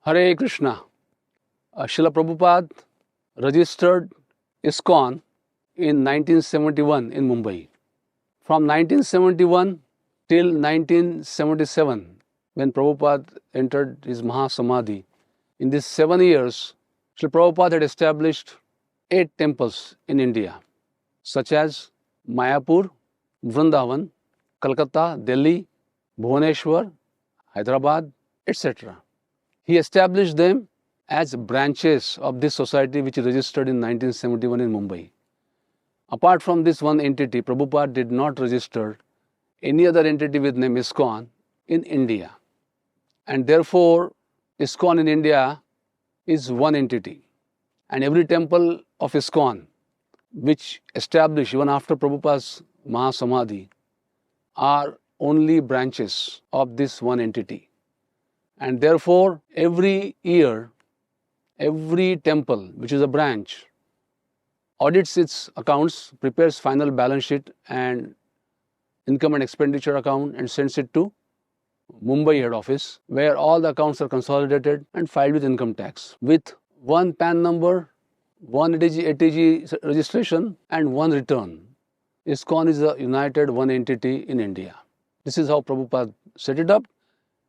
Hare Krishna. Srila Prabhupada registered ISKCON in 1971 in Mumbai. From 1971 till 1977, when Prabhupada entered his Mahasamadhi, in these 7 years, Srila Prabhupada had established 8 temples in India, such as Mayapur, Vrindavan, Calcutta, Delhi, Bhubaneswar, Hyderabad, etc. He established them as branches of this society which registered in 1971 in Mumbai. Apart from this one entity, Prabhupada did not register any other entity with name ISKCON in India. And therefore, ISKCON in India is one entity. And every temple of ISKCON, which established even after Prabhupada's Mahasamadhi, are only branches of this one entity. And therefore, every year, every temple, which is a branch, audits its accounts, prepares final balance sheet and income and expenditure account and sends it to Mumbai head office, where all the accounts are consolidated and filed with income tax with one PAN number, one ATG registration and one return. ISKCON is a united one entity in India. This is how Prabhupada set it up,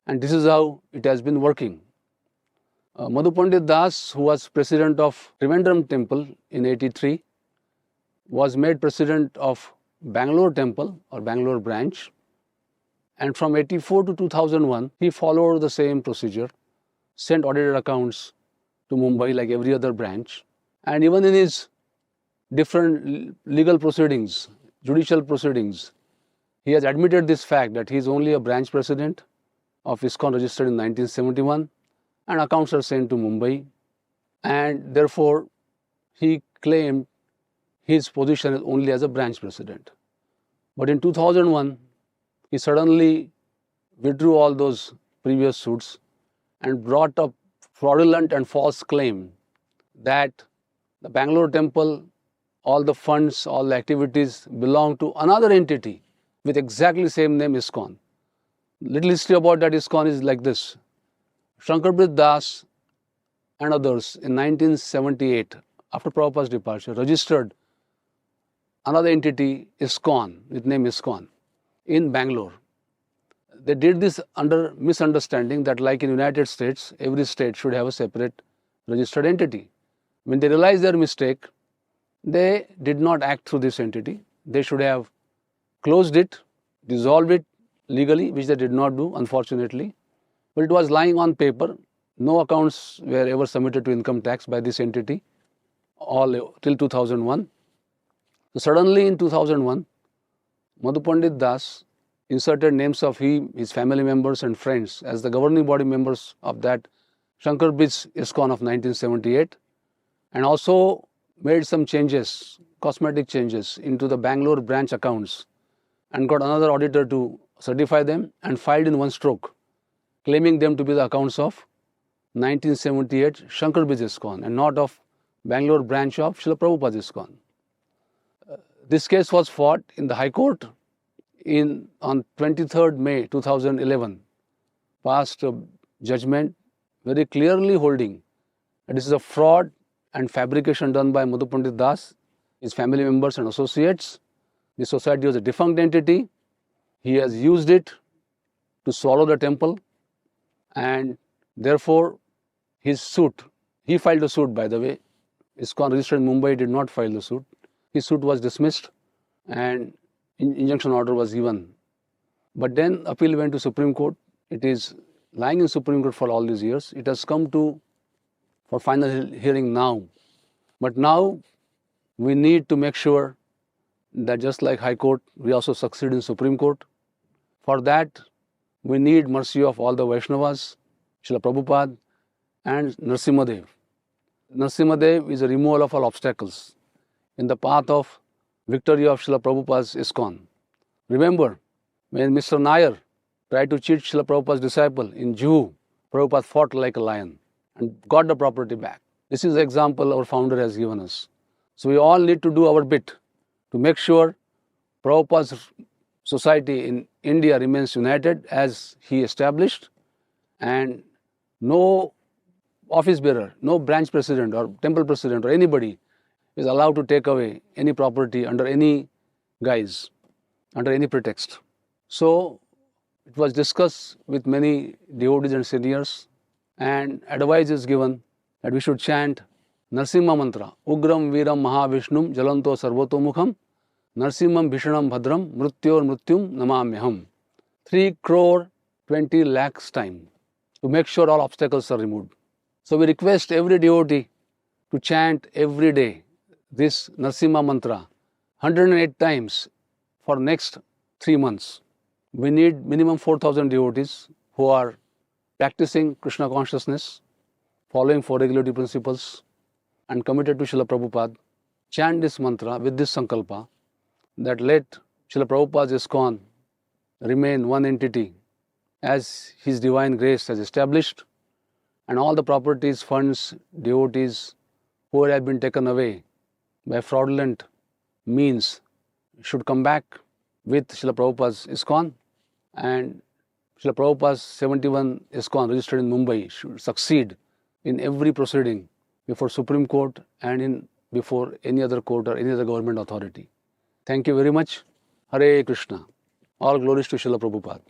and this is how it has been working. Madhu Pandit Das, who was president of Trivandrum Temple in 83, was made president of Bangalore Temple or Bangalore branch, and from 84 to 2001, he followed the same procedure, sent audited accounts to Mumbai like every other branch, and even in his different legal proceedings, judicial proceedings, he has admitted this fact that he is only a branch president of ISKCON registered in 1971, and accounts are sent to Mumbai, and therefore he claimed his position only as a branch president. But in 2001, he suddenly withdrew all those previous suits and brought up fraudulent and false claim that the Bangalore temple, all the funds, all the activities belong to another entity with exactly same name, ISKCON. Little history about that ISKCON is like this. Shankarbrit Das and others in 1978, after Prabhupada's departure, registered another entity, ISKCON, with name ISKCON, in Bangalore. They did this under misunderstanding that like in United States, every state should have a separate registered entity. When they realized their mistake, they did not act through this entity. They should have closed it, dissolved it legally, which they did not do, unfortunately. But it was lying on paper. No accounts were ever submitted to income tax by this entity, all till 2001. So suddenly in 2001, Madhu Pandit Das inserted names of his family members and friends as the governing body members of that Shankarbrit's ISKCON of 1978, and also made some changes, cosmetic changes into the Bangalore branch accounts, and got another auditor to certify them and filed in one stroke, claiming them to be the accounts of 1978 Shankarbrit's ISKCON and not of Bangalore branch of Srila Prabhupada's ISKCON. This case was fought in the High Court on 23rd May 2011, passed a judgment very clearly holding that this is a fraud and fabrication done by Madhu Pandit Das, his family members and associates. The society was a defunct entity. He has used it to swallow the temple, and therefore his suit, he filed a suit, by the way. ISKCON registered in Mumbai did not file the suit. His suit was dismissed and injunction order was given. But then appeal went to Supreme Court. It is lying in Supreme Court for all these years. It has come for final hearing now. But now we need to make sure that just like High Court, we also succeed in Supreme Court. For that, we need mercy of all the Vaishnavas, Srila Prabhupada and Narasimhadev. Narasimhadev is a removal of all obstacles in the path of victory of Srila Prabhupada's ISKCON. Remember, when Mr. Nair tried to cheat Srila Prabhupada's disciple in Juhu, Prabhupada fought like a lion and got the property back. This is the example our founder has given us. So we all need to do our bit to make sure Prabhupada's society in India remains united as he established, and no office bearer, no branch president or temple president or anybody is allowed to take away any property under any guise, under any pretext. So it was discussed with many devotees and seniors, and advice is given that we should chant Narsimha mantra, Ugram Viram Mahavishnum Jalanto Sarvotomukham Narsimham Bhishanam Bhadram Mrutyor Mrutyum Namamyaham. 3 crore 20 lakhs time to make sure all obstacles are removed. So we request every devotee to chant every day this Narsimha mantra 108 times for next 3 months. We need minimum 4,000 devotees who are practicing Krishna consciousness, following 4 regulatory principles, and committed to Srila Prabhupada. Chant this mantra with this sankalpa that let Srila Prabhupada's ISKCON remain one entity as His divine grace has established, and all the properties, funds, devotees who have been taken away by fraudulent means should come back with Srila Prabhupada's ISKCON, and Srila Prabhupada's 71 ISKCON registered in Mumbai should succeed in every proceeding before Supreme Court and before any other court or any other government authority. Thank you very much. Hare Krishna. All glories to Srila Prabhupada.